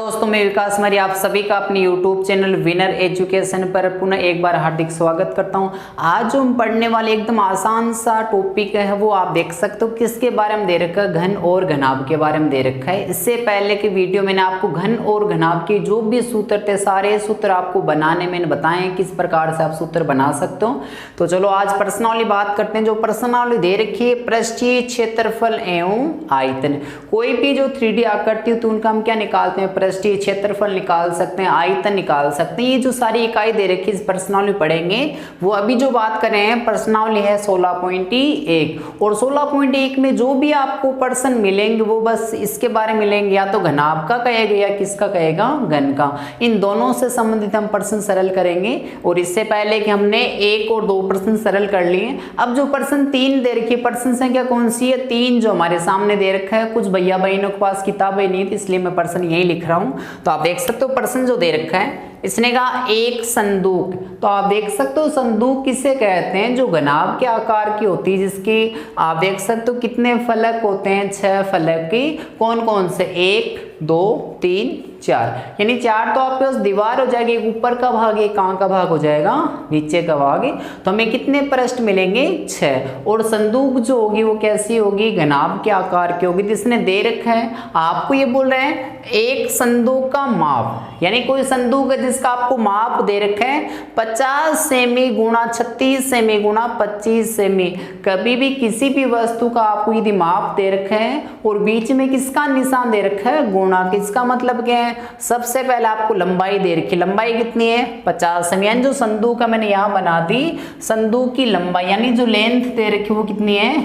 दोस्तों, मैं विकास मरी आप सभी का अपने YouTube चैनल विनर एजुकेशन पर पुनः एक बार हार्दिक स्वागत करता हूं। आज जो हम पढ़ने वाले एकदम आसान सा टॉपिक है वो आप देख सकते हो किसके बारे में दे रखा है, घन और घनाभ के बारे में दे रखा है। इससे पहले के वीडियो मैंने आपको घन और घनाभ के जो भी सूत्र थे सारे सूत्र आपको बनाने मैंने बताए हैं किस प्रकार से आप सूत्र बना सकते हो। तो चलो आज प्रश्नावली बात करते हैं। जो प्रश्नावली दे रखी है पृष्ठीय क्षेत्रफल एवं आयतन, कोई भी जो 3D आकृति तो उनका हम क्या निकालते हैं, पृष्ठीय क्षेत्रफल निकाल सकते हैं, आयतन निकाल सकते हैं। ये जो सारी इकाई दे रखी है इस प्रश्नावली पढ़ेंगे। वो अभी जो बात कर रहे हैं प्रश्नावली है 16.1 और 16.1 में जो भी आपको प्रश्न मिलेंगे वो बस इसके बारे में मिलेंगे, या तो घनाभ का कहेगा या किसका कहेगा, घन का। इन दोनों से संबंधित हम प्रश्न सरल करेंगे। और इससे पहले कि हमने 1 और 2 प्रश्न सरल कर लिए, अब जो प्रश्न 3 दे रखी है, प्रश्न संख्या कौन सी है, 3 जो हमारे सामने दे रखा है। कुछ भैया बहनों के पास किताबें नहीं थी इसलिए मैं प्रश्न यही लिख रहा हूं। तो आप देख सकते हो प्रश्न जो दे रखा है, इसने कहा एक संदूक। तो आप देख सकते हो संदूक किसे कहते हैं, जो घनाभ के आकार की होती है, जिसकी आप देख सकते हो कितने फलक होते हैं, 6 फलक की। कौन कौन से, 1 2 3 4, यानी 4 तो आपके पास दीवार हो जाएगी, एक ऊपर का भाग एक कहाँ का भाग हो जाएगा, नीचे का भाग। तो हमें कितने पृष्ठ मिलेंगे, 6। और संदूक जो होगी वो कैसी होगी, घनाभ के आकार की होगी। जिसने दे रखा है आपको ये बोल रहे हैं एक संदूक का माप, यानी कोई संदूक है जिसका आपको माप दे रखा है 50 सेमी गुणा 36 सेमी गुणा 25 सेमी। कभी भी किसी भी वस्तु का आपको यदि माप दे रखा है और बीच में किसका निशान दे रखा है, गुणा, किसका मतलब क्या है, सबसे पहले आपको लंबाई दे रखी, लंबाई कितनी है 50 सेमी, यानी जो संदूक है मैंने यहाँ बना दी संदूक की लंबाई, यानी जो लेंथ दे रखी वो कितनी है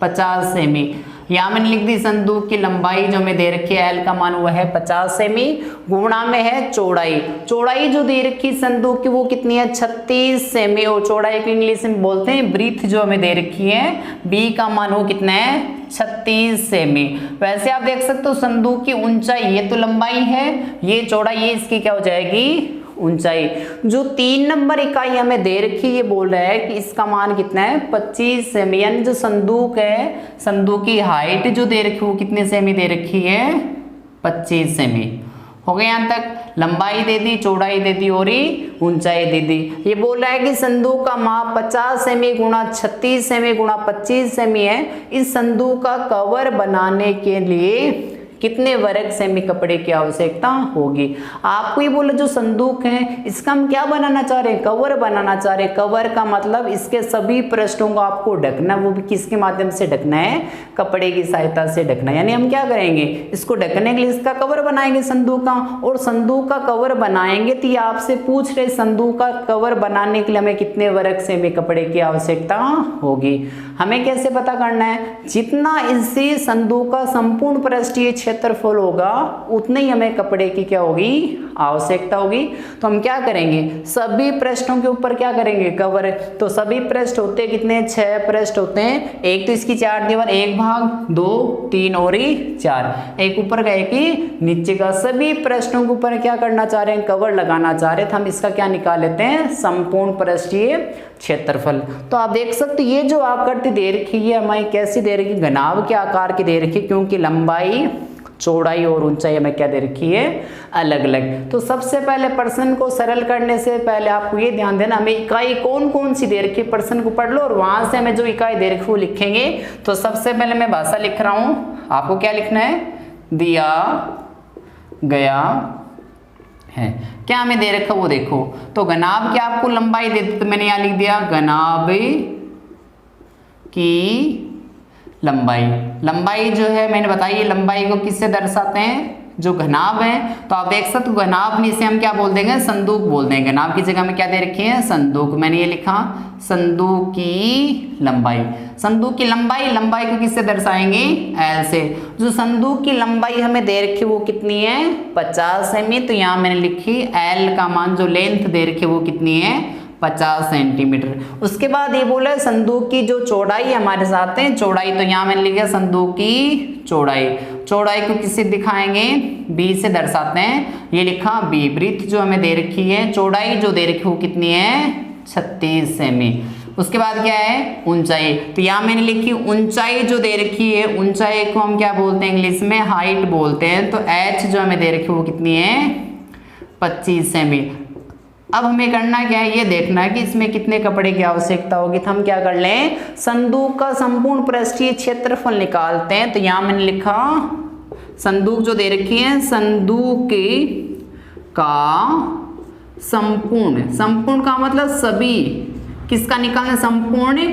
50 सेमी। यहाँ मैंने लिख दी संदूक की लंबाई जो हमें दे रखी है, एल का मान हुआ है 50 सेमी, गुणा में है चौड़ाई। चौड़ाई जो दे रखी संदूक की वो कितनी है 36 सेमी, और चौड़ाई को इंग्लिश में बोलते हैं ब्रीथ, जो हमें दे रखी है बी का मान वो कितना है 36 सेमी। वैसे आप देख सकते हो संदूक की ऊंचाई, ये तो लंबाई है, ये चौड़ाई, ये इसकी क्या हो जाएगी ऊंचाई। जो 3 नंबर इकाई हमें दे रखी ये बोल रहा है कि इसका मान कितना है 25 सेमी, यानी जो संदूक है, संदूक की हाइट जो दे रखी वो कितने सेमी दे रखी है 25 सेमी। हो गया यहाँ तक, लंबाई दे दी, चौड़ाई दे दी और ऊंचाई दे दी। ये बोल रहा है कि संदूक का माप 50 सेमी गुणा 36 सेमी गुणा 25 सेमी है। इस संदूक का कवर बनाने के लिए कितने वर्ग सेमी कपड़े की आवश्यकता होगी। आपको ये बोला जो संदूक है इसका हम क्या बनाना चाह रहे हैं, कवर बनाना चाह रहे हैं। कवर का मतलब इसके सभी पृष्ठों को आपको ढकना, वो भी किसके माध्यम से ढकना है, कपड़े की सहायता से ढकना। यानी हम क्या करेंगे, इसको ढकने के लिए इसका कवर बनाएंगे संदूक का। और संदूक का कवर बनाएंगे तो ये आपसे पूछ रहे संदूक का कवर बनाने के लिए हमें कितने वर्ग सेमी कपड़े की आवश्यकता होगी। हमें कैसे पता करना है, जितना इससे संदूक का संपूर्ण पृष्ठीय क्षेत्रफल होगा उतने ही हमें कपड़े की क्या होगी, आवश्यकता होगी। तो हम क्या करेंगे, सभी पृष्ठों के ऊपर क्या करेंगे, कवर। तो सभी पृष्ठ होते हैं कितने, 6 पृष्ठ होते हैं। एक तो इसकी 4 दीवार, एक भाग, 2 3 और 4, एक ऊपर का एक नीचे का। सभी पृष्ठों के ऊपर क्या करना चाह रहे हैं, कवर लगाना चाह रहे हैं। तो हम इसका क्या निकाल लेते हैं, संपूर्ण पृष्ठीय क्षेत्रफल। तो आप देख सकते ये जो आकृति दे रखी है हमें कैसी दे रखी, घनाभ के आकार की दे रखी, क्योंकि लंबाई, चौड़ाई और ऊंचाई हमें क्या दे रखी है, अलग अलग। तो सबसे पहले प्रश्न को सरल करने से पहले आपको ये ध्यान देना हमें इकाई कौन कौन सी दे रखी है, प्रश्न को पढ़ लो और वहां से हमें जो इकाई दे रखी वो लिखेंगे। तो सबसे पहले मैं भाषा लिख रहा हूं, आपको क्या लिखना है, दिया गया है, क्या हमें दे रखा वो देखो। तो घनाभ की आपको लंबाई दे दी, तो मैंने यहां लिख दिया घनाभ की लंबाई। लंबाई जो है मैंने बताई, लंबाई को किससे दर्शाते हैं, जो घनाभ है। तो आप देख सकते हो घनाभ में इसे हम क्या बोल देंगे, संदूक बोल देंगे। घनाभ की जगह में क्या दे रखी है, संदूक। मैंने ये लिखा संदूक की लंबाई। संदूक की लंबाई, लंबाई को किससे दर्शाएंगे, एल से। जो संदूक की लंबाई हमें दे रखी वो कितनी है 50 सेमी। तो यहाँ मैंने लिखी एल का मान, जो लेंथ दे रखी वो कितनी है 50 सेंटीमीटर। उसके बाद ये बोला संदूक की जो चौड़ाई हमारे साथ है, चौड़ाई। तो यहाँ मैंने लिखा संदूक की चौड़ाई। चौड़ाई को किससे दिखाएंगे, बी से दर्शाते हैं। ये लिखा बी। ब्रीथ जो हमें दे रखी है, चौड़ाई जो दे रखी है वो कितनी है 36 सेमी। उसके बाद क्या है ऊंचाई, तो यहाँ मैंने लिखी ऊंचाई जो दे रखी है, ऊंचाई को हम क्या बोलते हैं इंग्लिश में हाइट बोलते हैं। तो h जो हमें दे रखी है वो कितनी है 25 सेमी। अब हमें करना क्या है, ये देखना है कि इसमें कितने कपड़े की आवश्यकता होगी। तो हम क्या कर लें, संदूक का संपूर्ण पृष्ठीय क्षेत्रफल निकालते हैं। तो यहाँ मैंने लिखा संदूक जो दे रखी है, संदूक का संपूर्ण, संपूर्ण का मतलब सभी, किसका निकालना, संपूर्ण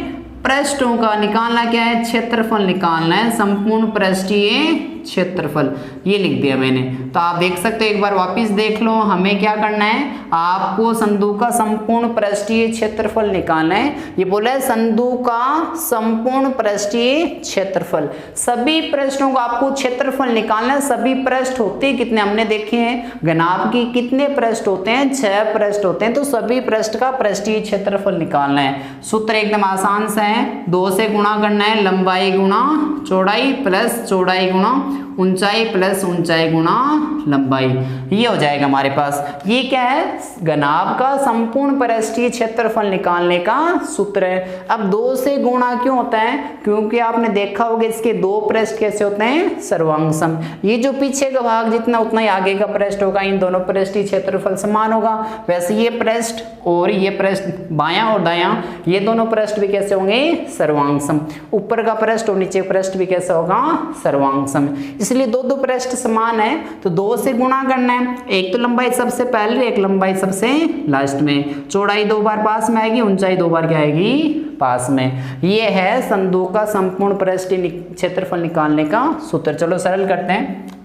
पृष्ठों का निकालना क्या है, क्षेत्रफल निकालना है, संपूर्ण पृष्ठीय क्षेत्रफल, ये लिख दिया मैंने। तो आप देख सकते हो, एक बार वापस देख लो, हमें क्या करना है, आपको संदूक का संपूर्ण पृष्ठीय क्षेत्रफल निकालना है। ये बोला है संदूक का संपूर्ण पृष्ठीय क्षेत्रफल, सभी पृष्ठों का आपको क्षेत्रफल निकालना है। सभी पृष्ठ होते हैं कितने, हमने देखे हैं घनाभ की कितने पृष्ठ होते हैं, 6 पृष्ठ होते हैं। तो सभी पृष्ठ का पृष्ठीय क्षेत्रफल निकालना है। सूत्र एकदम आसान सा है, 2 से गुणा करना है, लंबाई गुणा चौड़ाई प्लस चौड़ाई गुणा ऊंचाई प्लस ऊंचाई गुणा लंबाई, ये हो जाएगा हमारे पास। ये क्या है, घनाभ का संपूर्ण पृष्ठीय क्षेत्रफल निकालने का सूत्र है। अब 2 से गुणा क्यों होता है, क्योंकि आपने देखा होगा इसके 2 पृष्ठ कैसे होते हैं, सर्वांग सम। ये जो पीछे का भाग जितना उतना ही आगे का पृष्ठ होगा, इन दोनों पृष्ठीय क्षेत्रफल समान होगा। वैसे ये पृष्ठ और ये पृष्ठ, बायां और दायां, ये दोनों पृष्ठ भी कैसे होंगे, सर्वांग सम। ऊपर का पृष्ठ और नीचे पृष्ठ भी कैसा होगा, सर्वांग सम। इसलिए 2 पृष्ठ समान है, तो 2 से गुणा करना है। एक तो लंबाई सबसे पहले, एक लंबाई सबसे लास्ट में। चौड़ाई 2 बार पास में आएगी, ऊंचाई 2 बार क्या आएगी, पास में। ये है संदूक का संपूर्ण पृष्ठीय क्षेत्रफल निकालने का सूत्र। चलो सरल करते हैं।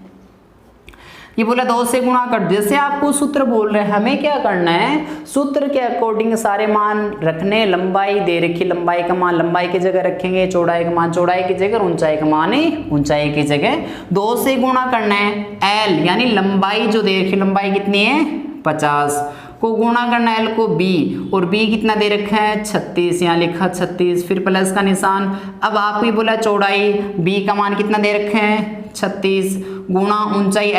ये बोला 2 से गुणा कर, जैसे आपको सूत्र बोल रहे हैं, हमें क्या करना है, सूत्र के अकॉर्डिंग सारे मान रखने। लंबाई दे रखी, लंबाई का मान लंबाई की जगह रखेंगे, चौड़ाई का मान चौड़ाई की जगह, ऊंचाई का मान ऊंचाई की जगह। 2 से गुणा करना है l, यानी लंबाई जो दे रखी, लंबाई कितनी है 50 को गुणा करना है l को b, और b कितना दे रखा है 36, यहाँ लिखा 36, फिर प्लस का निशान। अब आपको ये बोला चौड़ाई, b का मान कितना दे रखे हैं 36 गुणा ऊंचाई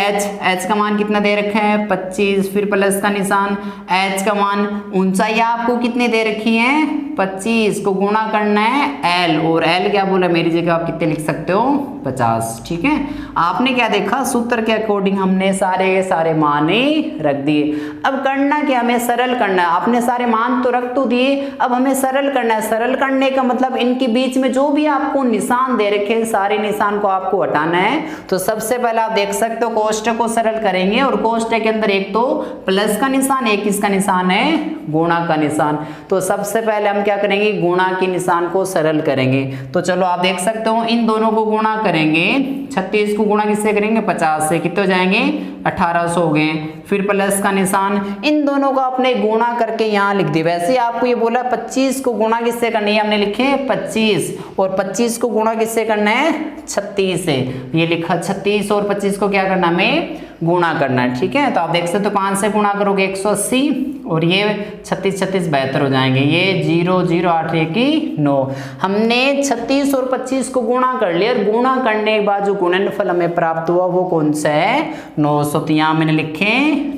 h का मान कितना दे रखा है 25, फिर प्लस का निशान, h का मान, ऊंचाई आपको कितने दे रखी है 25 को गुणा करना है l, और l क्या बोला मेरी जगह आप कितने लिख सकते हो 50। ठीक है, आपने क्या देखा, सूत्र के अकॉर्डिंग हमने सारे के सारे मान ही रख दिए। अब करना क्या, हमें सरल करना है। आपने सारे मान तो रख तो दिए, अब हमें सरल करना है। सरल करने का मतलब इनके बीच में जो भी आपको निशान दे रखे, सारे निशान को आपको हटाना है। तो सबसे पहले आप देख सकते हो कोष्ठक को सरल करेंगे, और कोष्ठक के अंदर एक तो प्लस का निशान, एक किसका निशान है, गुणा का निशान। तो सबसे पहले हम क्या करेंगे, गुणा के निशान को सरल करेंगे। तो चलो आप देख सकते हो, इन दोनों को गुणा करेंगे, 36 को गुणा किससे करेंगे 50 से, कितने हो जाएंगे 1800 हो गए, फिर प्लस का निशान, इन दोनों को आपने गुणा करके यहाँ लिख दिया। वैसे आपको ये बोला 25 को गुणा किससे करनी है, हमने लिखे 25, और 25 को गुणा किससे करना है 36 से, ये लिखा 36, और 25 को क्या करना हमें गुणा करना है। ठीक है, तो आप देख सकते हो 5 से गुणा करोगे 180, और ये 36 36 72 हो जाएंगे, ये 0 0 8 1 9। हमने 36 और 25 को गुणा कर लिया, और गुणा करने के बाद जो गुणनफल हमें प्राप्त हुआ वो कौन सा है 900। तो यहाँ मैंने लिखे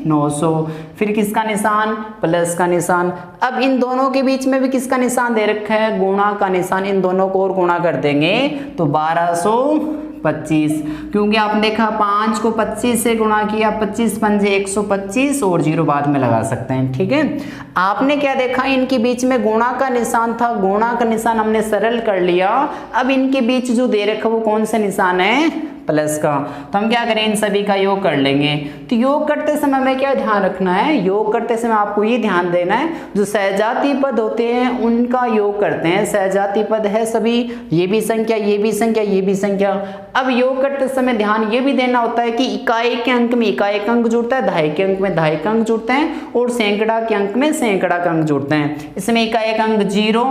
900, फिर किसका निशान प्लस का निशान। अब इन दोनों के बीच में भी किसका निशान दे रखा है, गुणा का निशान। इन दोनों को और गुणा कर देंगे तो 1225, क्योंकि आपने देखा 5 को 25 से गुणा किया, 25 पंजे 125, और 0 बाद में लगा सकते हैं। ठीक है, आपने क्या देखा, इनके बीच में गुणा का निशान था, गुणा का निशान हमने सरल कर लिया। अब इनके बीच जो दे रखा वो कौन सा निशान है, प्लस का। तो हम क्या करें, इन सभी का योग कर लेंगे। तो योग करते समय हमें क्या ध्यान रखना है, योग करते समय आपको ये ध्यान देना है, जो सहजाती पद होते हैं उनका योग करते हैं। सहजाती पद है सभी, ये भी संख्या, ये भी संख्या, ये भी संख्या। अब योग करते समय ध्यान ये भी देना होता है कि इकाई के अंक में इकाई का अंक जुड़ता है, दहाई के अंक में दहाई का अंक जुड़ते हैं, और सैकड़ा के अंक में सैकड़ा का अंक जुड़ते हैं। इसमें इकाई का अंक 0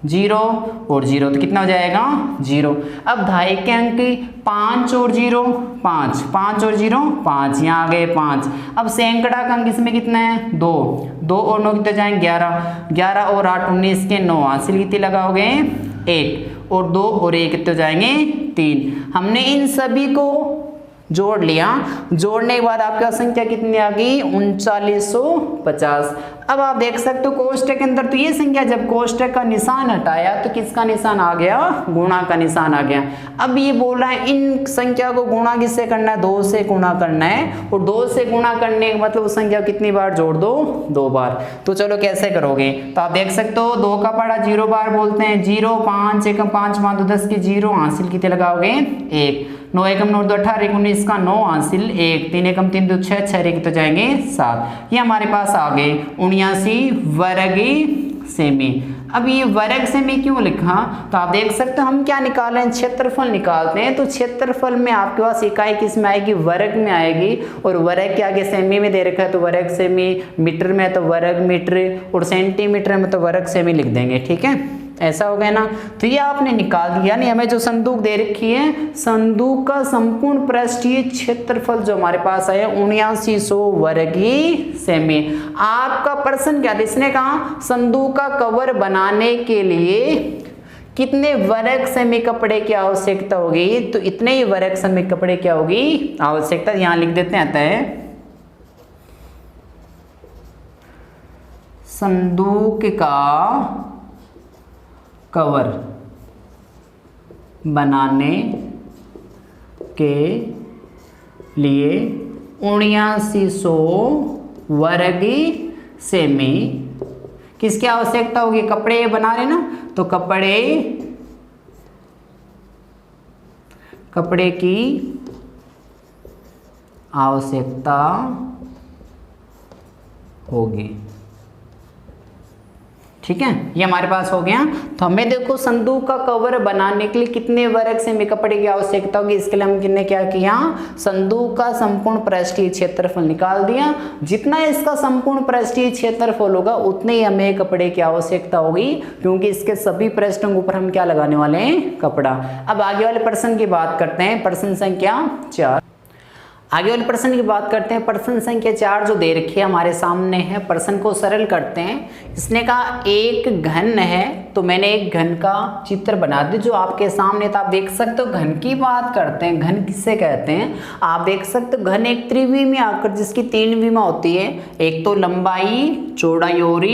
0 और 0, तो कितना हो जाएगा 0। अब दहाई के अंक 5 और 0 5, 5 और 0 5, यहाँ आ गए 5। अब सैकड़ा का अंक इसमें कितना है 2 2 और 9 कितने जाएंगे 11 11 और 8 19 के 9, हासिल कितने लगाओगे 1, और 2 और 1 कितने जाएंगे 3। हमने इन सभी को जोड़ लिया, जोड़ने के बाद आपके पास संख्या कितनी आ गई 3950। अब आप देख सकते हो कोष्टक के अंदर तो ये संख्या जब कोष्टक का निशान हटाया तो किसका निशान आ गया, गुणा का निशान आ गया। अब ये बोल रहा है इन संख्या को गुणा किससे करना है, 2 से गुणा करना है, और 2 से गुणा करने का मतलब उस संख्या कितनी बार जोड़ दो, 2 बार। तो चलो कैसे करोगे, तो आप देख सकते हो 2 का पढ़ा 0 बार बोलते हैं, 0 5 1 5 5 2 10 के 0 हासिल कितने लगाओगे 1, 9 1 9 2 18 19 का 9 हासिल 1, 3 1 3 2 6 6 1 तो जाएंगे 7। ये हमारे पास आ गए 79 वर्ग सेमी। अब ये वर्ग सेमी क्यों लिखा, तो आप देख सकते हो हम क्या निकाल रहे हैं, क्षेत्रफल निकालते हैं। तो क्षेत्रफल में आपके पास इकाई किस में आएगी, वर्ग में आएगी, और वर्ग के आगे सेमी में दे रखा है तो वर्ग सेमी, मीटर में तो वर्ग मीटर, और सेंटीमीटर में तो वर्ग सेमी लिख देंगे। ठीक है, ऐसा हो गया ना। तो ये आपने निकाल दिया, यानी हमें जो संदूक दे रखी है, संदूक का संपूर्ण पृष्ठीय क्षेत्रफल जो हमारे पास आया 7900 वर्गी सेमी। आपका प्रश्न क्या था, इसने कहा संदूक का कवर बनाने के लिए कितने वर्ग सेमी कपड़े की आवश्यकता होगी, तो इतने ही वर्ग सेमी कपड़े क्या होगी आवश्यकता, यहां लिख देते हैं। आता है संदूक का कवर बनाने के लिए 7900 वर्ग सेमी किसकी आवश्यकता होगी, कपड़े बना रहे ना, तो कपड़े की आवश्यकता होगी। ठीक है, ये हमारे पास हो गया। तो हमें देखो संदूक का कवर बनाने के लिए कितने वर्ग सेमी कपड़े की आवश्यकता होगी, इसके लिए हमने क्या किया, संदूक का संपूर्ण पृष्ठीय क्षेत्रफल निकाल दिया। जितना इसका संपूर्ण पृष्ठीय क्षेत्रफल होगा उतने ही हमें कपड़े की आवश्यकता होगी, क्योंकि इसके सभी पृष्ठों के ऊपर हम क्या लगाने वाले हैं, कपड़ा। अब आगे वाले प्रश्न की बात करते हैं, प्रश्न संख्या 4। आगे वाले प्रश्न की बात करते हैं। प्रश्न संख्या 4 जो दे रखी है हमारे सामने है, प्रश्न को सरल करते हैं। इसने कहा एक घन है, तो मैंने एक घन का चित्र बना दिया जो आपके सामने, तो आप देख सकते हो घन की बात करते हैं। घन किससे कहते हैं, आप देख सकते हो घन एक त्रिविमीय आकृति जिसकी 3 विमा होती है, एक तो लंबाई, चौड़ाई और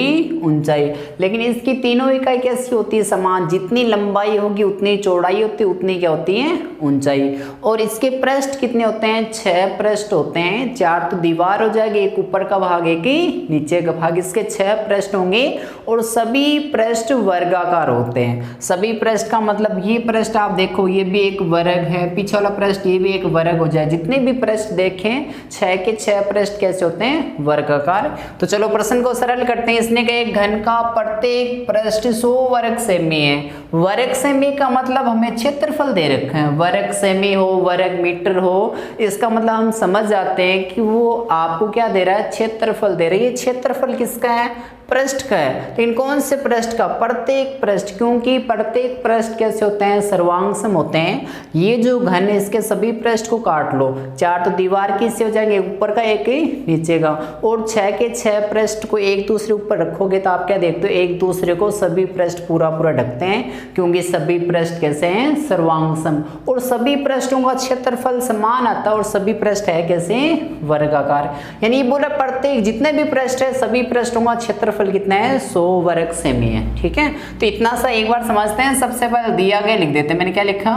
ऊंचाई। लेकिन इसकी तीनों इकाई कैसी होती है, समान, जितनी लंबाई होगी उतनी चौड़ाई होती है, उतनी क्या होती है, ऊंचाई। और इसके पृष्ठ कितने होते हैं, 6 पृष्ठ होते हैं। 4 तो दीवार हो जाएगी, एक ऊपर का भाग एक ही नीचे का भाग, इसके 6 पृष्ठ होंगे, और सभी पृष्ठ वर्गाकार होते हैं। सभी पृष्ठ का मतलब ये पृष्ठ आप देखो ये भी एक वर्ग है, पीछे वाला पृष्ठ ये भी एक वर्ग हो जाए। जितने भी पृष्ठ देखें 6 के 6 पृष्ठ कैसे होते हैं, वर्गाकार। तो चलो प्रश्न को सरल करते हैं। इसने कहा घन का प्रत्येक पृष्ठ 100 वर्ग सेमी है। वर्ग सेमी का मतलब हमें क्षेत्रफल दे रखा है, वर्ग सेमी हो वर्ग मीटर हो, इसका मतलब हम समझ जाते हैं कि वो आपको क्या दे रहा है, क्षेत्रफल दे रहा है। ये क्षेत्रफल किसका है, पृष्ठ का है। लेकिन कौन से पृष्ठ का, प्रत्येक पृष्ठ, क्योंकि प्रत्येक पृष्ठ कैसे होते हैं, सर्वांग सम होते हैं। ये जो घन है इसके सभी पृष्ठ को काट लो, 4 तो दीवार की से हो जाएंगे, ऊपर का एक ही नीचे का, और 6 के 6 पृष्ठ को एक दूसरे ऊपर रखोगे तो आप क्या देखते हो, एक दूसरे को सभी पृष्ठ पूरा पूरा ढकते हैं, क्योंकि सभी पृष्ठ कैसे हैं, सर्वांग सम। और सभी पृष्ठों का क्षेत्रफल समान आता है, और सभी पृष्ठ है कैसे, वर्गाकार। यानी बोला प्रत्येक जितने भी पृष्ठ है सभी पृष्ठों का क्षेत्रफल कितना है, 100 वर्ग सेमी है। ठीक है, तो इतना सा एक बार समझते हैं। सबसे पहले दिया गया लिख देते हैं, मैंने क्या लिखा,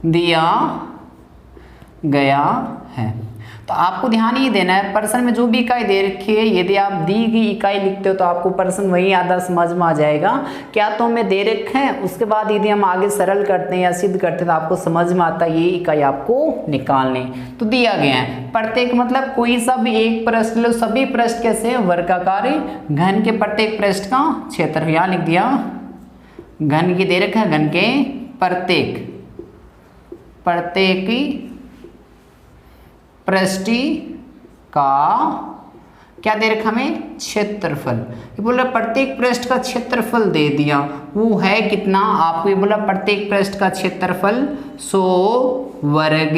दिया गया है। तो आपको ध्यान ये देना है, प्रश्न में जो भी इकाई दे रखी है यदि आप दी गई इकाई लिखते हो तो आपको प्रश्न वही आधा समझ में आ जाएगा। क्या तो हमें दे रखे हैं, उसके बाद यदि हम आगे सरल करते हैं या सिद्ध करते हैं तो आपको समझ में आता है ये इकाई आपको निकालनी। तो दिया गया है प्रत्येक मतलब कोई सा भी एक पृष्ठ लो, सभी पृष्ठ कैसे वर्गाकार, घन के प्रत्येक पृष्ठ का क्षेत्र, यहाँ लिख दिया घन की दे रखा है, घन के प्रत्येक पृष्ठी का क्या दे रखा हमें, क्षेत्रफल। ये बोला प्रत्येक पृष्ठ का क्षेत्रफल दे दिया, वो है कितना, आपको ये बोला प्रत्येक पृष्ठ का क्षेत्रफल 100 वर्ग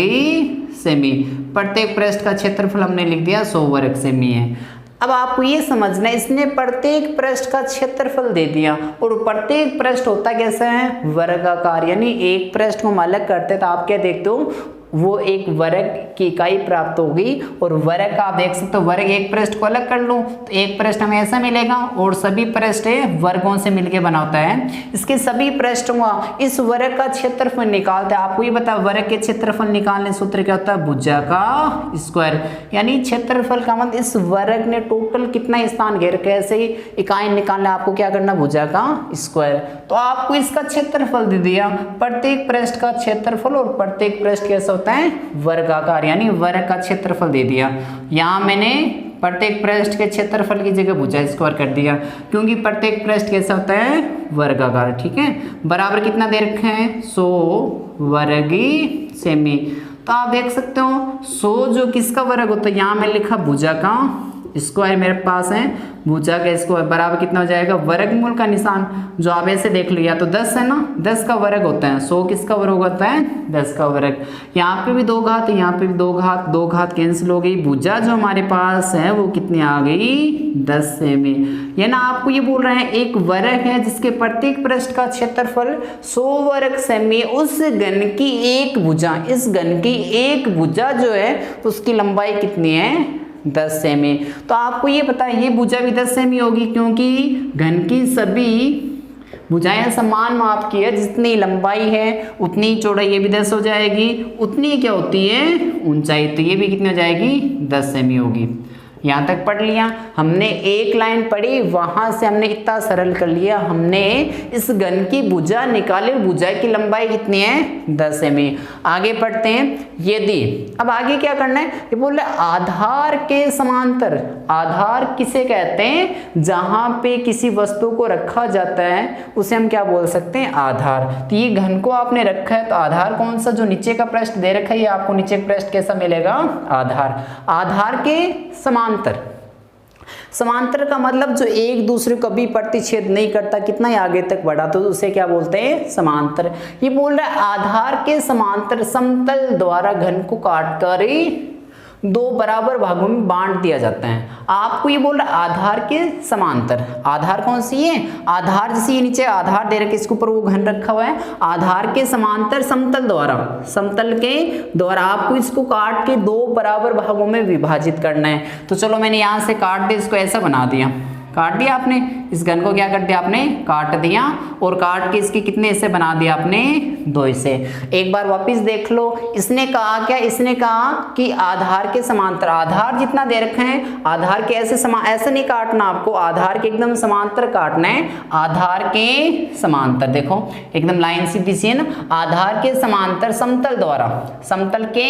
सेमी। प्रत्येक पृष्ठ का क्षेत्रफल हमने लिख दिया 100 वर्ग सेमी है। अब आपको ये समझना है, इसने प्रत्येक पृष्ठ का क्षेत्रफल दे दिया, और प्रत्येक पृष्ठ होता कैसा है, वर्गाकार। यानी एक पृष्ठ को हम अलग करते तो आप क्या देखते हो, वो एक वर्ग की इकाई प्राप्त होगी। और वर्ग का आप देख सकते हो, वर्ग एक पृष्ठ को अलग कर लूँ तो एक पृष्ठ हमें ऐसा मिलेगा और सभी पृष्ठ वर्गों से मिलकर बना होता है। इसके सभी पृष्ठों का इस वर्ग का क्षेत्रफल निकालते हैं। आपको ये बता, वर्ग के क्षेत्रफल निकालने सूत्र क्या होता है, भुजा का स्क्वायर। यानी क्षेत्रफल का मतलब इस वर्ग ने टोटल कितना स्थान घेर के ऐसे इकाई निकालना, आपको क्या करना, भुजा का स्क्वायर। तो आपको इसका क्षेत्रफल दे दिया, प्रत्येक पृष्ठ का क्षेत्रफल, और प्रत्येक पृष्ठ कैसा होता है, वर्गाकार, यानी वर्ग का क्षेत्रफल दे दिया। यहाँ मैंने प्रत्येक पृष्ठ के क्षेत्रफल की जगह भुजा स्क्वायर कर दिया, क्योंकि प्रत्येक पृष्ठ कैसा होता है, वर्गाकार। ठीक है, बराबर कितना दे रखे हैं, 100 वर्गी सेमी। तो आप देख सकते हो 100 जो किसका वर्ग होता है, यहाँ मैं लिखा भुजा का स्क्वायर मेरे पास है, भुजा का स्क्वायर बराबर कितना हो जाएगा, वर्गमूल का निशान जो आप ऐसे देख लो, या तो 10 है ना, 10 का वर्ग होता है, 100 किसका वर्ग होता है, 10 का वर्ग। यहाँ पे भी 2 घात, यहाँ पे भी 2 घात, 2 घात कैंसिल हो गई। भुजा जो हमारे पास है वो कितनी आ गई, 10 सेमी। ये ना आपको ये बोल रहे हैं एक वर्ग है जिसके प्रत्येक पृष्ठ का क्षेत्रफल 100 वर्ग सेमी, उस घन की एक भुजा, इस घन की एक भुजा जो है उसकी लंबाई कितनी है, 10 सेमी। तो आपको ये पता है ये भुजा भी 10 सेमी होगी, क्योंकि घन की सभी भुजाएं समान माप की है, जितनी लंबाई है उतनी चौड़ाई, ये भी 10 हो जाएगी, उतनी क्या होती है, ऊंचाई, तो ये भी कितनी हो जाएगी, 10 सेमी होगी। यहाँ तक पढ़ लिया हमने, एक लाइन पढ़ी वहां से हमने इतना सरल कर लिया, हमने इस घन की भुजा निकाली, भुजा की लंबाई कितनी है, 10 सेमी। आगे पढ़ते हैं, यदि अब आगे क्या करना है, ये बोल रहे आधार के समांतर। आधार किसे कहते हैं, जहां पे किसी वस्तु को रखा जाता है उसे हम क्या बोल सकते हैं, आधार। तो ये घन को आपने रखा है, तो आधार कौन सा, जो नीचे का पृष्ठ दे रखा है, ये आपको नीचे का पृष्ठ कैसा मिलेगा, आधार। आधार के समांतर, समांतर का मतलब जो एक दूसरे को कभी प्रतिच्छेद नहीं करता, कितना ही आगे तक बढ़ा तो उसे क्या बोलते हैं, समांतर। ये बोल रहा है आधार के समांतर समतल द्वारा घन को काटकर 2 बराबर भागों में बांट दिया जाता है। आपको ये बोल रहा है आधार के समांतर, आधार कौन सी है, आधार जैसे ये नीचे आधार दे रखे, इसके ऊपर वो घन रखा हुआ है, आधार के समांतर समतल द्वारा, समतल के द्वारा आपको इसको काट के 2 बराबर भागों में विभाजित करना है। तो चलो मैंने यहाँ से काट दिया, इसको ऐसा बना दिया, काट दिया आपने, इस घन को क्या कर दिया आपने, काट दिया, और काट के इसके कितने हिस्से बना दिया आपने, 2 हिस्से। एक बार वापस देख लो, इसने कहा क्या, इसने कहा कि आधार के समांतर, आधार जितना दे रखे हैं आधार के ऐसे नहीं काटना आपको, आधार के एकदम समांतर काटना है, आधार के समांतर, देखो एकदम लाइन सीधी सी है ना, आधार के समांतर समतल द्वारा, समतल के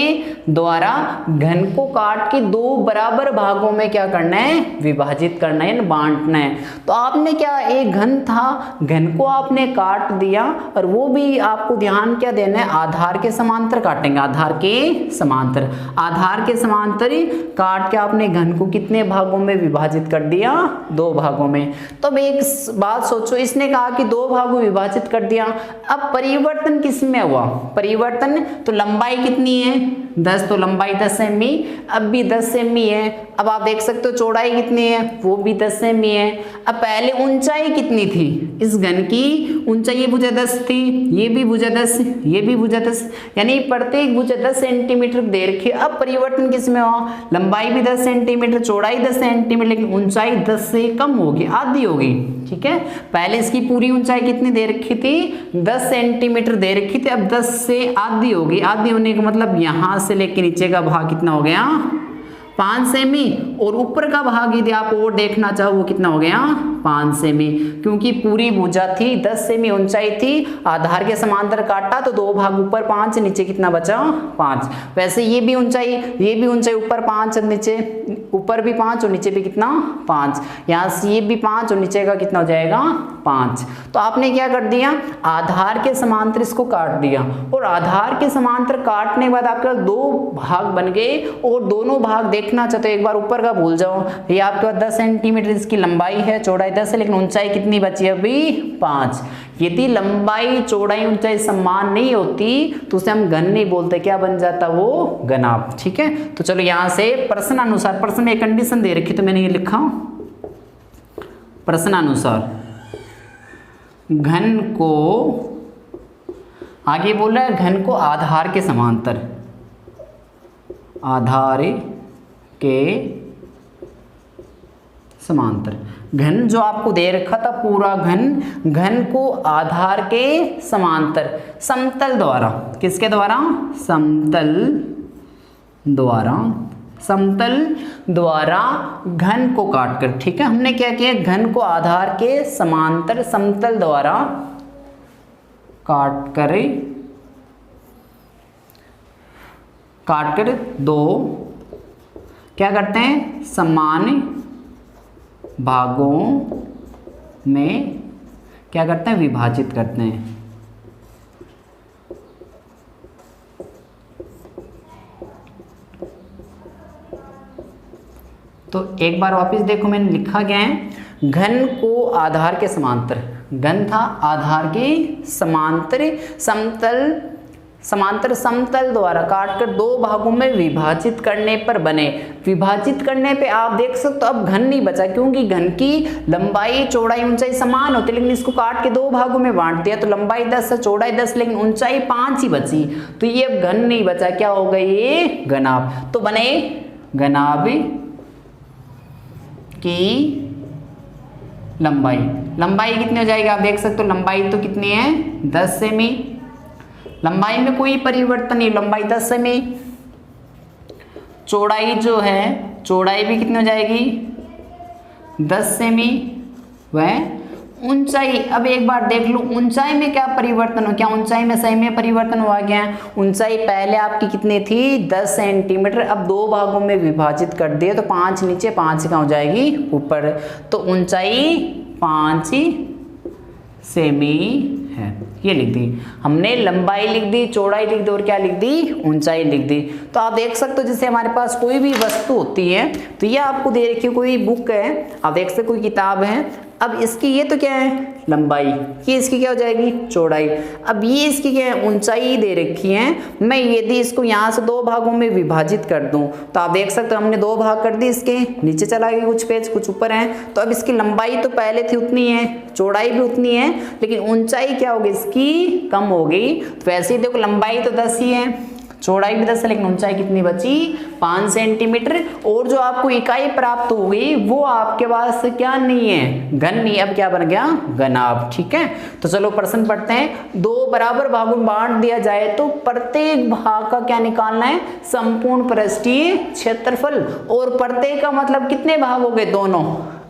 द्वारा घन को काट के 2 बराबर भागों में क्या करना है, विभाजित करना है, बांटना है। तो आपने क्या, एक घन था, घन को आपने काट दिया, और वो भी आपको ध्यान क्या देना है, आधार के समांतर काटेंगे, आधार के समांतर, आधार के समांतर ही काट के आपने घन को कितने भागों में विभाजित कर दिया, 2 भागों में। तो अब एक बात सोचो, इसने कहा कि 2 भागों में विभाजित कर दिया, अब परिवर्तन किस में हुआ, परिवर्तन, तो लंबाई कितनी है, 10, तो लंबाई 10 सेमी, अब भी 10 सेमी है। अब आप देख सकते हो चौड़ाई कितनी है, वो भी 10 सेमी है। अब पहले ऊंचाई कितनी थी, इस घन की ऊंचाई ये भुजा 10 थी, ये भी भुजा 10, ये भी भुजा 10, यानी प्रत्येक भुजा 10 सेंटीमीटर दे रखी। अब परिवर्तन किस में हुआ, लंबाई भी 10 सेंटीमीटर, चौड़ाई 10 सेंटीमीटर, लेकिन ऊंचाई 10 से कम होगी, आधी होगी। ठीक है, पहले इसकी पूरी ऊंचाई कितनी दे रखी थी, 10 सेंटीमीटर दे रखी थी, अब 10 से आधी होगी। आधी होने का मतलब यहां से लेके नीचे का भाग कितना हो गया, 5 सेमी, और ऊपर का भाग यदि आप और देखना चाहो वो कितना हो गया, 5 सेमी, क्योंकि पूरी भुजा थी 10 सेमी ऊंचाई थी, आधार के समांतर काटा तो 2 भाग ऊपर 5, नीचे कितना बचा, 5। वैसे ये भी ऊंचाई ऊपर 5, नीचे ऊपर भी 5 और नीचे भी कितना, 5। यहाँ से ये भी 5 और नीचे का कितना हो जाएगा, 5। तो आपने क्या कर दिया, आधार के समांतर इसको काट दिया, और आधार के समांतर काटने के बाद आपके 2 भाग बन गए, और दोनों भाग देखना चाहते हो एक बार ऊपर का भूल जाओ, ये आपके पास 10 सेंटीमीटर इसकी लंबाई है, चौड़ाई 10 है, लेकिन ऊंचाई कितनी बची अभी, 5। यदि लंबाई चौड़ाई ऊंचाई समान नहीं होती तो उसे हम घन नहीं बोलते, क्या बन जाता वो, घनाभ। ठीक है, तो चलो यहाँ से प्रश्न अनुसार, प्रश्न में एक कंडीशन दे रखी तो मैंने ये लिखा, प्रश्न अनुसार घन को, आगे बोल रहा है घन को आधार के समांतर, आधार के समांतर। घन जो आपको दे रखा था पूरा घन को आधार के समांतर समतल द्वारा, किसके द्वारा? समतल द्वारा घन को काटकर। ठीक है, हमने क्या किया, घन को आधार के समांतर समतल द्वारा काटकर दो क्या करते हैं, समान भागों में क्या करते हैं, विभाजित करते हैं। तो एक बार वापस देखो, मैंने लिखा गया है घन को आधार के समांतर, घन था आधार के समांतर समतल द्वारा काटकर दो भागों में विभाजित करने पर बने। विभाजित करने पे आप देख सकते हो अब घन नहीं बचा, क्योंकि घन की लंबाई चौड़ाई ऊंचाई समान होती है, लेकिन इसको काट के दो भागों में बांट दिया तो लंबाई 10 है, चौड़ाई 10, लेकिन ऊंचाई 5 ही बची। तो ये अब घन नहीं बचा, क्या हो गई, ये घनाभ। तो बने घनाभ की लंबाई कितनी हो जाएगी, आप देख सकते हो लंबाई तो कितनी है, 10 सेमी। लंबाई में कोई परिवर्तन नहीं, लंबाई 10 सेमी। चौड़ाई जो है, चौड़ाई भी कितनी हो जाएगी, 10 सेमी। वह ऊंचाई, अब एक बार देख लो ऊंचाई में क्या परिवर्तन हो, क्या ऊंचाई में सही में परिवर्तन हुआ क्या? ऊंचाई पहले आपकी कितनी थी, 10 सेंटीमीटर, अब दो भागों में विभाजित कर दिए तो 5 नीचे 5 कहाँ हो जाएगी, ऊपर। तो ऊंचाई 5 सेमी है, ये लिख दी हमने। लंबाई लिख दी, चौड़ाई लिख दी और क्या लिख दी, ऊंचाई लिख दी। तो आप देख सकते हो जैसे हमारे पास कोई भी वस्तु होती है तो ये आपको दे रखी है, कोई बुक है, आप देख सकते कोई किताब है, अब इसकी ये तो क्या है, लंबाई, ये इसकी क्या हो जाएगी, चौड़ाई। अब ये इसकी क्या है, ऊंचाई दे रखी है। मैं यदि इसको यहाँ से दो भागों में विभाजित कर दूं तो आप देख सकते हो हमने दो भाग कर दी, इसके नीचे चला गया कुछ पेज, कुछ ऊपर है। तो अब इसकी लंबाई तो पहले थी उतनी है, चौड़ाई भी उतनी है, लेकिन ऊंचाई क्या होगी इसकी, कम हो गई। तो वैसे ही देखो लंबाई तो 10 ही है, चौड़ाई भी 10 है, लेकिन ऊंचाई कितनी बची, 5 सेंटीमीटर। और जो आपको इकाई प्राप्त हो गई वो आपके पास क्या नहीं है, घन नहीं, अब क्या बन गया, घनाभ। ठीक है, तो चलो प्रश्न पढ़ते हैं। दो बराबर भागों में बांट दिया जाए तो प्रत्येक भाग का क्या निकालना है, संपूर्ण पृष्ठीय क्षेत्रफल। और प्रत्येक का मतलब कितने भाग हो गए, दोनों।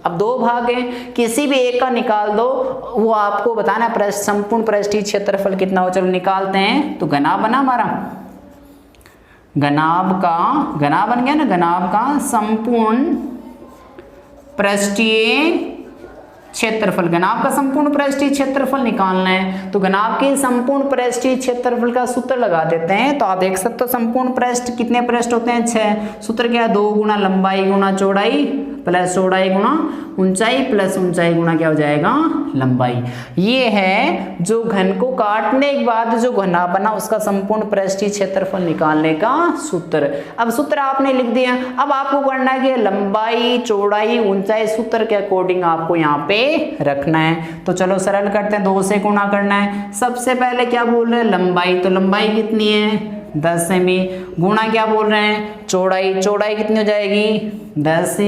अब दो भाग हैं, किसी भी एक का निकाल दो, वो आपको बताना है संपूर्ण पृष्ठीय क्षेत्रफल कितना हो। चलो निकालते हैं। तो घनाभ बना हमारा, घनाभ बन गया ना, घनाभ का संपूर्ण पृष्ठीय क्षेत्रफल, घनाभ का संपूर्ण पृष्ठीय क्षेत्रफल निकालना है। तो घनाभ के संपूर्ण पृष्ठीय क्षेत्रफल का सूत्र लगा देते हैं। तो आप देख सकते हो संपूर्ण पृष्ठ कितने पृष्ठ होते हैं, 6। सूत्र क्या है, 2 गुना लंबाई गुना चौड़ाई प्लस चौड़ाई गुना ऊंचाई प्लस ऊंचाई गुना क्या हो जाएगा, लंबाई। ये है जो घन को काटने के बाद जो घना बना उसका संपूर्ण पृष्ठीय क्षेत्रफल निकालने का सूत्र। अब सूत्र आपने लिख दिया, अब आपको करना है कि लंबाई चौड़ाई ऊंचाई सूत्र के अकॉर्डिंग आपको यहाँ पे रखना है। तो चलो सरल करते हैं, 2 से गुणा करना है। सबसे पहले क्या बोल रहे हैं, लंबाई, तो लंबाई कितनी है, 10 सेमी। गुणा क्या बोल रहे हैं, चौड़ाई, चौड़ाई कितनी हो जाएगी, 10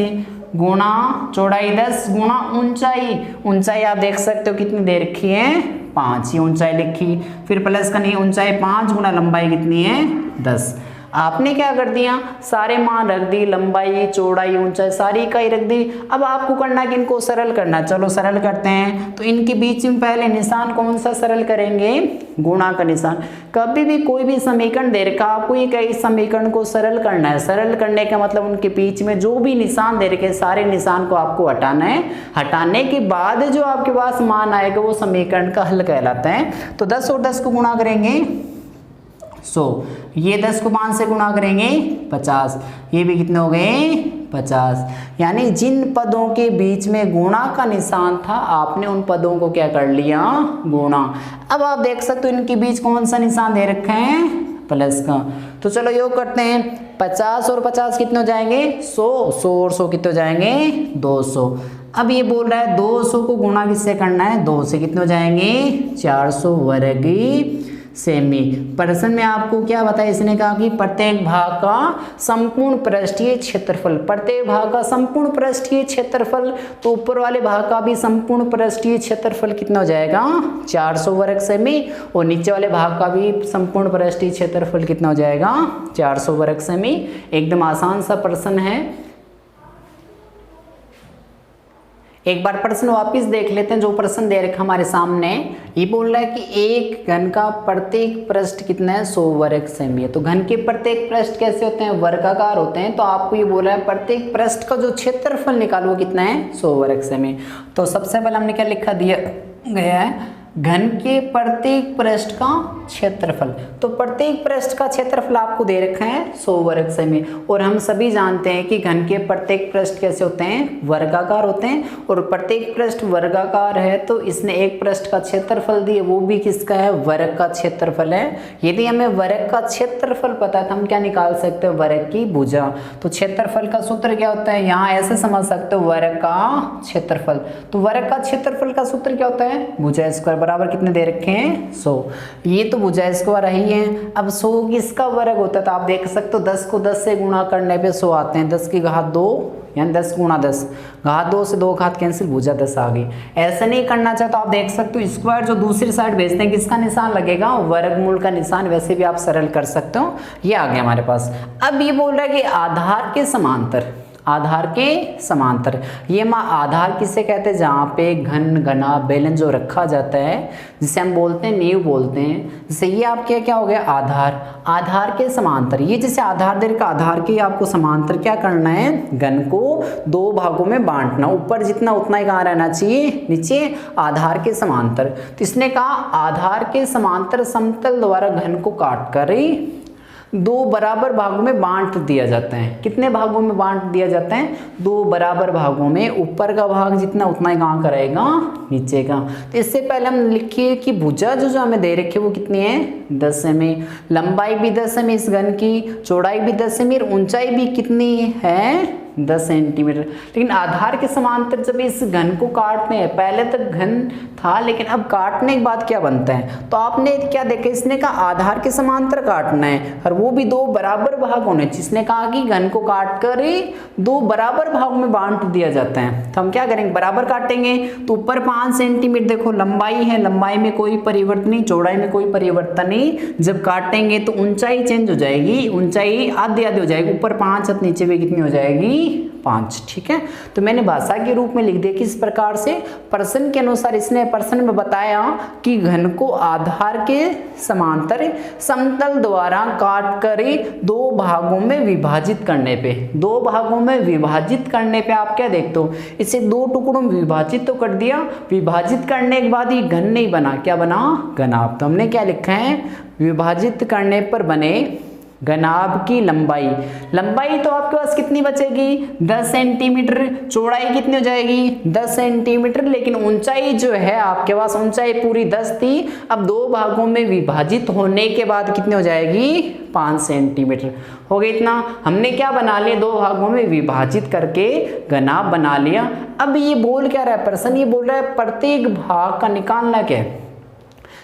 गुणा चौड़ाई 10 गुणा ऊंचाई, ऊंचाई आप देख सकते हो कितनी दे रखी है, 5 ही ऊंचाई लिखी। फिर प्लस का नहीं, ऊंचाई 5 गुणा लंबाई कितनी है, 10। आपने क्या कर दिया, सारे मान रख दी, लंबाई चौड़ाई ऊंचाई सारी इकाई रख दी। अब आपको करना है कि इनको सरल करना। चलो सरल करते हैं। तो इनके बीच में पहले निशान कौन सा सरल करेंगे, गुणा का निशान। कभी भी कोई भी समीकरण दे रखा, आपको ये कई समीकरण को सरल करना है। सरल करने का मतलब उनके बीच में जो भी निशान दे रखे सारे निशान को आपको हटाना है। हटाने के बाद जो आपके पास मान आएगा वो समीकरण का हल कहलाता है। तो 10 और 10 को गुणा करेंगे 100, ये 10 को 5 से गुणा करेंगे 50, ये भी कितने हो गए, 50। यानी जिन पदों के बीच में गुणा का निशान था आपने उन पदों को क्या कर लिया, गुणा। अब आप देख सकते हो इनके बीच कौन सा निशान दे रखा है, प्लस का। तो चलो योग करते हैं, 50 और 50 कितने हो जाएंगे, 100, 100 और 100 कितने हो जाएंगे, 200। अब ये बोल रहा है 200 को गुणा किससे करना है, 2 से, कितने हो जाएंगे, 400 वर्ग सेमी। प्रश्न में आपको क्या बताया, इसने कहा कि प्रत्येक भाग का संपूर्ण पृष्ठीय क्षेत्रफल, प्रत्येक भाग का संपूर्ण पृष्ठीय क्षेत्रफल, तो ऊपर वाले भाग का भी संपूर्ण पृष्ठीय क्षेत्रफल कितना हो जाएगा 400 वर्ग सेमी, और नीचे वाले भाग का भी संपूर्ण पृष्ठीय क्षेत्रफल कितना हो जाएगा 400 वर्ग सेमी। एकदम आसान सा प्रश्न है। एक बार प्रश्न वापस देख लेते हैं, जो प्रश्न दे रखा हमारे सामने। ये बोल रहा है कि एक घन का प्रत्येक पृष्ठ कितना है 100 वर्ग सेमी है। तो घन के प्रत्येक पृष्ठ कैसे होते हैं, वर्गाकार होते हैं। तो आपको ये बोल रहा है प्रत्येक पृष्ठ का जो क्षेत्रफल निकालो वो कितना है 100 वर्ग सेमी। तो सबसे पहले हमने क्या लिखा दिया गया है, घन के प्रत्येक पृष्ठ का क्षेत्रफल। तो प्रत्येक पृष्ठ का क्षेत्रफल आपको दे रखा है 100 वर्ग सेमी, और हम सभी जानते हैं कि घन के प्रत्येक पृष्ठ कैसे होते हैं, वर्गाकार होते हैं। और प्रत्येक पृष्ठ वर्गाकार है तो इसने एक पृष्ठ का क्षेत्रफल दिया, वो भी किसका है, वर्ग का क्षेत्रफल है। यदि हमें वर्ग का क्षेत्रफल पता है तो हम क्या निकाल सकते हैं, वर्ग की भुजा। तो क्षेत्रफल का सूत्र क्या होता है, यहाँ ऐसे समझ सकते हो, वर्ग का क्षेत्रफल। तो वर्ग का क्षेत्रफल का सूत्र क्या होता है, भुजा स्क्वायर बराबर कितने दे रखे हैं 100। ये तो भुजा स्क्वायर ही है। अब 100 किसका वर्ग होता है, तो आप देख सकते हो 10 को 10 से गुणा करने पे 100 आते हैं। 10 की घात 2 यानी 10 गुणा 10, घात 2 से 2 घात कैंसिल, भुजा 10 आ गई। ऐसा नहीं करना चाहे तो आप देख सकते हो स्क्वायर जो दूसरी साइड भेजते हैं किसका निशान लगेगा, वर्गमूल का निशान। वैसे भी आप सरल कर सकते हो। ये आ गया हमारे पास। अब ये बोल रहा है कि आधार के समांतर, आधार के समांतर, ये आधार किसे कहते हैं, जहाँ पे घन घना बेलन जो रखा जाता है, जिसे हम बोलते हैं नींव बोलते हैं। जैसे ये आपके क्या हो गया, आधार, आधार के समांतर। ये जैसे आधार दे रखा, आधार के आपको समांतर क्या करना है, घन को 2 भागों में बांटना। ऊपर जितना उतना ही कहाँ रहना चाहिए, नीचे, आधार के समांतर। तो इसने कहा आधार के समांतर समतल द्वारा घन को काट कर 2 बराबर भागों में बांट दिया जाता है। कितने भागों में बांट दिया जाता है, 2 बराबर भागों में। ऊपर का भाग जितना उतना ही कहाँ करेगा, नीचे का। तो इससे पहले हम लिखिए कि भुजा जो हमें दे रखी है वो कितनी है 10 सेमी, लंबाई भी 10 सेमी इस घन की, चौड़ाई भी 10 सेमी, ऊंचाई भी कितनी है 10 सेंटीमीटर। लेकिन आधार के समांतर जब इस घन को काटते हैं, पहले तक घन था लेकिन अब काटने के बाद क्या बनता है, तो आपने क्या देखा, इसने कहा आधार के समांतर काटना है और वो भी 2 बराबर भाग होने। जिसने कहा कि घन को काट कर 2 बराबर भागों में बांट दिया जाता है। तो हम क्या करेंगे, बराबर काटेंगे। तो ऊपर 5 सेंटीमीटर देखो लंबाई है, लंबाई में कोई परिवर्तन नहीं, चौड़ाई में कोई परिवर्तन नहीं। जब काटेंगे तो ऊंचाई चेंज हो जाएगी, ऊंचाई आधी आधी हो जाएगी। ऊपर 5 और नीचे भी कितनी हो जाएगी 5। ठीक है, तो मैंने भाषा के रूप में लिख दिया किस प्रकार से, प्रश्न के अनुसार। इसने प्रश्न में बताया कि घन को आधार के समांतर समतल द्वारा काट कर 2 भागों में विभाजित करने पे, 2 भागों में विभाजित करने पे आप क्या देखते हो, इसे 2 टुकड़ों में विभाजित तो कर दिया। विभाजित करने के बाद ये घन नहीं बना, क्या बना, घनाभ। तो हमने क्या लिखा है, विभाजित करने पर बने घनाभ की लंबाई, लंबाई तो आपके पास कितनी बचेगी 10 सेंटीमीटर, चौड़ाई कितनी हो जाएगी 10 सेंटीमीटर, लेकिन ऊंचाई जो है आपके पास, ऊंचाई पूरी 10 थी, अब 2 भागों में विभाजित होने के बाद कितनी हो जाएगी 5 सेंटीमीटर हो गई। इतना हमने क्या बना लिया, 2 भागों में विभाजित करके घनाभ बना लिया। अब ये बोल क्या रहा है प्रश्न, ये बोल रहा है प्रत्येक भाग का निकालना क्या है,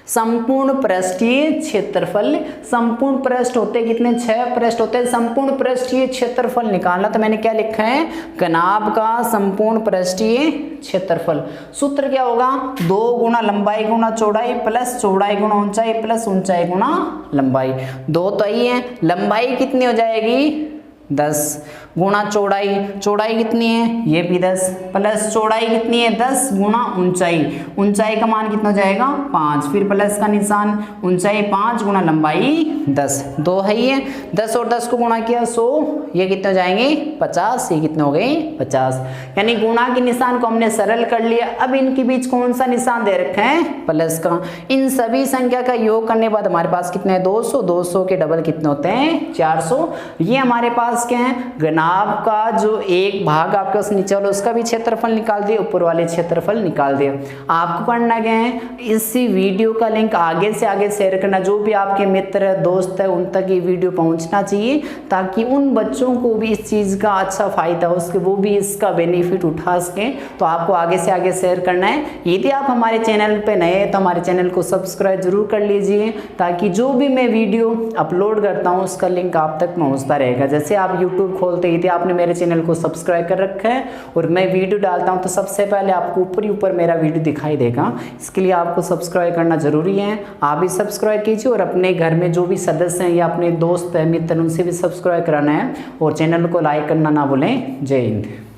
संपूर्ण पृष्ठीय क्षेत्रफल। संपूर्ण पृष्ठ होते कितने, 6 पृष्ठ होते हैं। संपूर्ण पृष्ठीय क्षेत्रफल निकालना, तो मैंने क्या लिखा है, घनाभ का संपूर्ण पृष्ठीय क्षेत्रफल। सूत्र क्या होगा, 2 गुना लंबाई गुना चौड़ाई प्लस चौड़ाई गुना ऊंचाई प्लस ऊंचाई गुना लंबाई। 2 तो ही है, लंबाई कितनी हो जाएगी 10 गुणा चौड़ाई, चौड़ाई कितनी है ये भी 10, प्लस चौड़ाई कितनी है 10 गुणा ऊंचाई, ऊंचाई का मान कितना हो जाएगा 5, फिर प्लस का निशान, ऊंचाई 5 गुणा लंबाई 10, 2 है ये। 10 और 10 को गुणा किया 100, ये कितने हो जाएंगे 50, ये कितने हो गए 50। यानी गुणा के निशान को हमने सरल कर लिया। अब इनके बीच कौन सा निशान दे रखा है, प्लस का। इन सभी संख्या का योग करने के बाद हमारे पास कितने 200, 200 के डबल कितने होते हैं 400। ये हमारे पास क्या है, नाभ का जो एक भाग आपके उस नीचे वाला उसका भी क्षेत्रफल निकाल दिए, ऊपर वाले क्षेत्रफल निकाल दिए। आपको पढ़ना क्या है, इसी वीडियो का लिंक आगे से आगे शेयर करना, जो भी आपके मित्र दोस्त है उन तक ये वीडियो पहुंचना चाहिए, ताकि उन बच्चों को भी इस चीज़ का अच्छा फायदा हो सके, वो भी इसका बेनिफिट उठा सकें। तो आपको आगे से आगे शेयर करना है। यदि आप हमारे चैनल पे नए हैं तो हमारे चैनल को सब्सक्राइब जरूर कर लीजिए, ताकि जो भी मैं वीडियो अपलोड करता हूँ उसका लिंक आप तक पहुँचता रहेगा। जैसे आप यूट्यूब खोलते ही, यदि आपने मेरे चैनल को सब्सक्राइब कर रखा है और मैं वीडियो डालता हूँ तो सबसे पहले आपको ऊपर मेरा वीडियो दिखाई देगा। इसके लिए आपको सब्सक्राइब करना जरूरी है। आप भी सब्सक्राइब कीजिए और अपने घर में जो भी सदस्य हैं या अपने दोस्त हैं मित्र, उनसे भी सब्सक्राइब कराना है और चैनल को लाइक करना ना भूलें। जय हिंद।